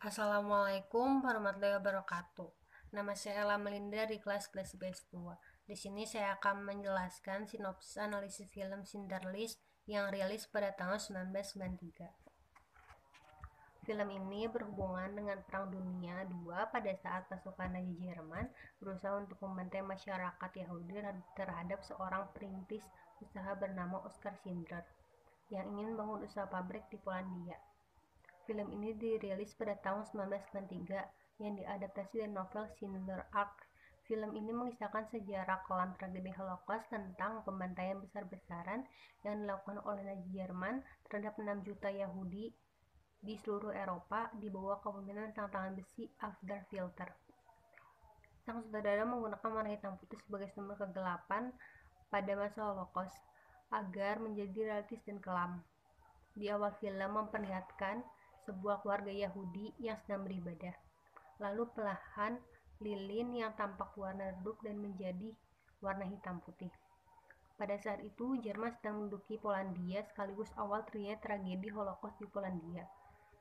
Assalamualaikum warahmatullahi wabarakatuh. Nama saya Ella Melinda di kelas PS2. Di sini saya akan menjelaskan sinopsis analisis film Schindler's yang rilis pada tahun 1993. Film ini berhubungan dengan Perang Dunia II pada saat pasukan Nazi Jerman berusaha untuk membantai masyarakat Yahudi terhadap seorang perintis usaha bernama Oskar Schindler yang ingin membangun usaha pabrik di Polandia. Film ini dirilis pada tahun 1993 yang diadaptasi dari novel Schindler Ark. Film ini mengisahkan sejarah kelam tragedi Holocaust tentang pembantaian besar-besaran yang dilakukan oleh Nazi Jerman terhadap 6 juta Yahudi di seluruh Eropa di bawah kepemimpinan tangan besi Adolf Hitler. Sang sutradara menggunakan warna hitam putih sebagai sumber kegelapan pada masa Holocaust agar menjadi realistis dan kelam. Di awal film memperlihatkan sebuah keluarga Yahudi yang sedang beribadah. Lalu perlahan lilin yang tampak warna redup dan menjadi warna hitam putih. Pada saat itu Jerman sedang menduduki Polandia sekaligus awal terjadinya tragedi Holocaust di Polandia.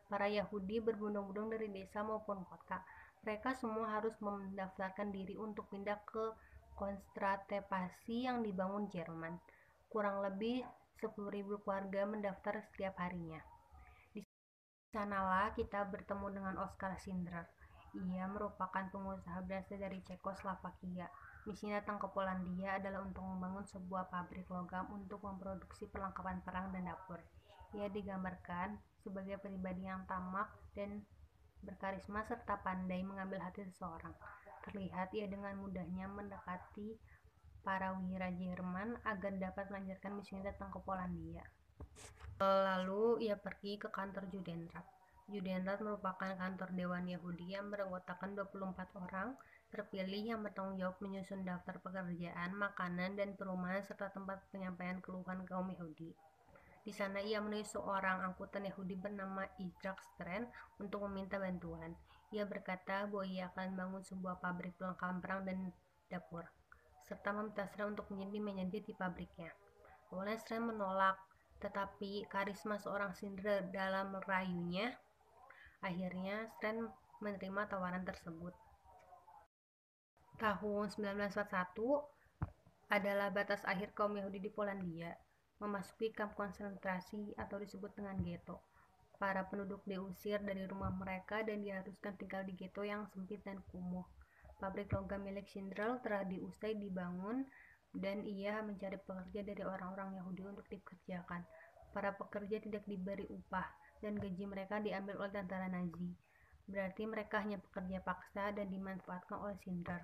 Para Yahudi berbondong-bondong dari desa maupun kota. Mereka semua harus mendaftarkan diri untuk pindah ke konsentrasi yang dibangun Jerman. Kurang lebih 10.000 keluarga mendaftar setiap harinya. Di sanalah kita bertemu dengan Oskar Schindler. Ia merupakan pengusaha berasal dari Cekoslovakia. Misinya datang ke Polandia adalah untuk membangun sebuah pabrik logam untuk memproduksi perlengkapan perang dan dapur. Ia digambarkan sebagai pribadi yang tamak dan berkarisma serta pandai mengambil hati seseorang. Terlihat ia dengan mudahnya mendekati para wira Jerman agar dapat melanjutkan misinya datang ke Polandia. Lalu ia pergi ke kantor Judenrat. Judenrat merupakan kantor Dewan Yahudi yang beranggotakan 24 orang terpilih yang bertanggung jawab menyusun daftar pekerjaan, makanan, dan perumahan serta tempat penyampaian keluhan kaum Yahudi. Di sana ia menuju seorang angkutan Yahudi bernama Isaac Strand untuk meminta bantuan. Ia berkata bahwa ia akan membangun sebuah pabrik perlengkapan perang dan dapur, serta meminta Strand untuk menjadi manajer di pabriknya. Awalnya Strand menolak, tetapi karisma seorang Schindler dalam merayunya, akhirnya Strand menerima tawaran tersebut. Tahun 1941 adalah batas akhir kaum Yahudi di Polandia memasuki kamp konsentrasi atau disebut dengan ghetto. Para penduduk diusir dari rumah mereka dan diharuskan tinggal di ghetto yang sempit dan kumuh. Pabrik logam milik Schindler telah diusai dibangun dan ia mencari pekerja dari orang-orang Yahudi untuk dikerjakan. Para pekerja tidak diberi upah dan gaji mereka diambil oleh tentara Nazi. Berarti mereka hanya pekerja paksa dan dimanfaatkan oleh Schindler.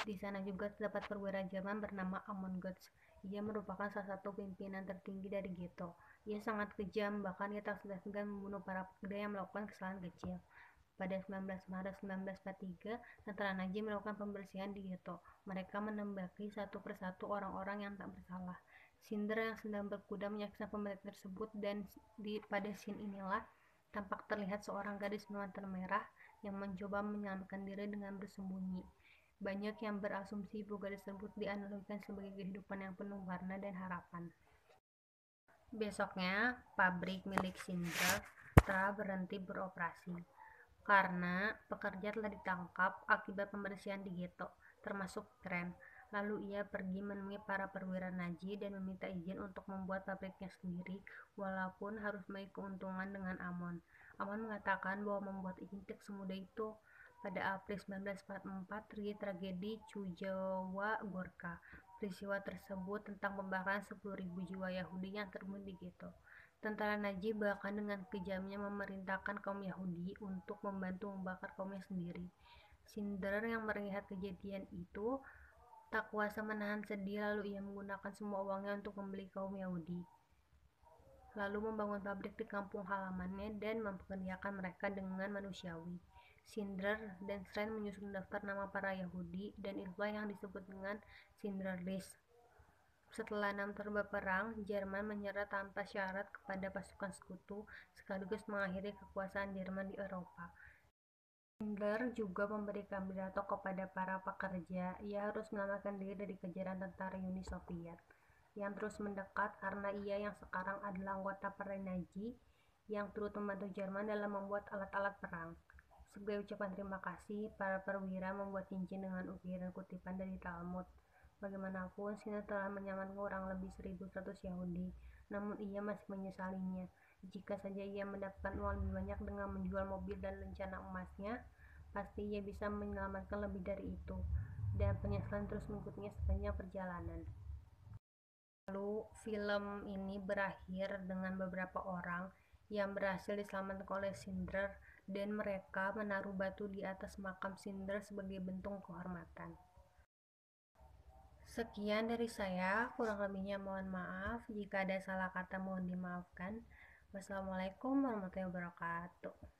Di sana juga terdapat perwira Jerman bernama Amon Götz. Ia merupakan salah satu pimpinan tertinggi dari ghetto. Ia sangat kejam, bahkan ia tak segan-segan membunuh para pekerja yang melakukan kesalahan kecil. Pada 19 Maret 1943, tentara Nazi melakukan pembersihan di ghetto. Mereka menembaki satu persatu orang-orang yang tak bersalah. Schindler yang sedang berkuda menyaksikan pembersihan tersebut dan pada scene inilah tampak terlihat seorang gadis bermata merah yang mencoba menyelamatkan diri dengan bersembunyi. Banyak yang berasumsi bahwa gadis tersebut dianalogikan sebagai kehidupan yang penuh warna dan harapan. Besoknya, pabrik milik Schindler telah berhenti beroperasi karena pekerja telah ditangkap akibat pembersihan di ghetto, termasuk Strand. Lalu ia pergi menemui para perwira Nazi dan meminta izin untuk membuat pabriknya sendiri, walaupun harus memiliki keuntungan dengan Amon. Amon mengatakan bahwa membuat izin tidak semudah itu. Pada April 1944 terjadi tragedi Chujawa Gorka. Peristiwa tersebut tentang pembakaran 10.000 jiwa Yahudi yang terbunuh di ghetto. Tentara Nazi bahkan dengan kejamnya memerintahkan kaum Yahudi untuk membantu membakar kaumnya sendiri. Schindler yang melihat kejadian itu tak kuasa menahan sedih, lalu ia menggunakan semua uangnya untuk membeli kaum Yahudi, lalu membangun pabrik di kampung halamannya dan mempekerjakan mereka dengan manusiawi. Schindler dan Strand menyusun daftar nama para Yahudi dan itulah yang disebut dengan Schindler List. Setelah 6 tahun berperang, Jerman menyerah tanpa syarat kepada pasukan sekutu sekaligus mengakhiri kekuasaan Jerman di Eropa. Schindler juga memberikan pidato kepada para pekerja. Ia harus menyelamatkan diri dari kejaran tentara Uni Soviet yang terus mendekat karena ia yang sekarang adalah anggota Partai Nazi yang turut membantu Jerman dalam membuat alat-alat perang. Sebagai ucapan terima kasih, para perwira membuat cincin dengan ukiran kutipan dari Talmud. Bagaimanapun, Sinner telah menyaman kurang lebih 1.100 Yahudi, namun ia masih menyesalinya. Jika saja ia mendapatkan uang lebih banyak dengan menjual mobil dan lencana emasnya, pasti ia bisa menyelamatkan lebih dari itu. Dan penyesalan terus mengikutinya sepanjang perjalanan. Lalu, film ini berakhir dengan beberapa orang yang berhasil diselamatkan oleh Cinder dan mereka menaruh batu di atas makam Cinder sebagai bentuk kehormatan. Sekian dari saya, kurang lebihnya mohon maaf. Jika ada salah kata mohon dimaafkan. Wassalamualaikum warahmatullahi wabarakatuh.